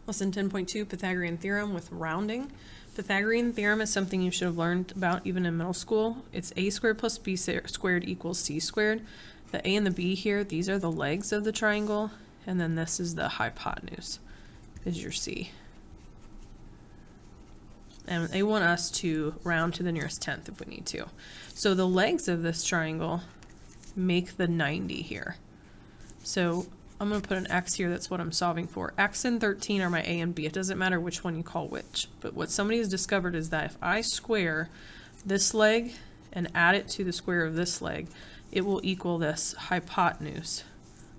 Lesson 10.2, Pythagorean theorem with rounding. Pythagorean theorem is something you should have learned about even in middle school. It's a squared plus b squared equals c squared. The a and the b here, these are the legs of the triangle, and then this is the hypotenuse, is your c. And they want us to round to the nearest tenth if we need to. So the legs of this triangle make the 90 here. So I'm going to put an x here, that's what I'm solving for. X and 13 are my a and b. It doesn't matter which one you call which. But what somebody has discovered is that if I square this leg and add it to the square of this leg, it will equal this hypotenuse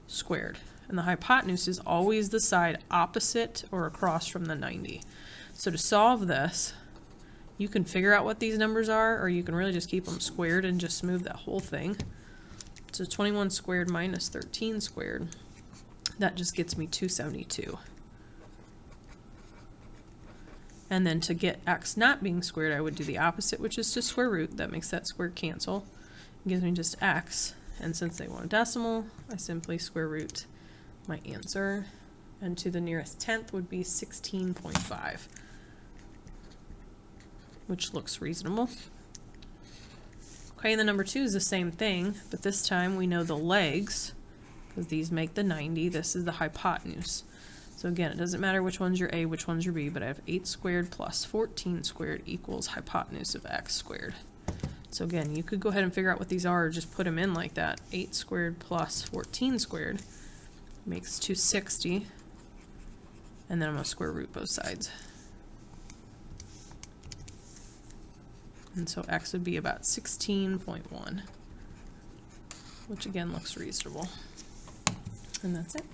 squared. And the hypotenuse is always the side opposite or across from the 90. So to solve this, you can figure out what these numbers are, or you can really just keep them squared and just smooth that whole thing. So 21 squared minus 13 squared. That just gets me 272. And then to get x not being squared, I would do the opposite, which is to square root. That makes that square cancel. It gives me just x. And since they want a decimal, I simply square root my answer. And to the nearest tenth would be 16.5, which looks reasonable. Okay, and the number 2 is the same thing, but this time we know the legs, because these make the 90. This is the hypotenuse. So again, it doesn't matter which one's your a, which one's your b, but I have 8 squared plus 14 squared equals hypotenuse of x squared. So again, you could go ahead and figure out what these are, or just put them in like that. 8 squared plus 14 squared makes 260, and then I'm going to square root both sides. And so x would be about 16.1, which again looks reasonable. And that's it.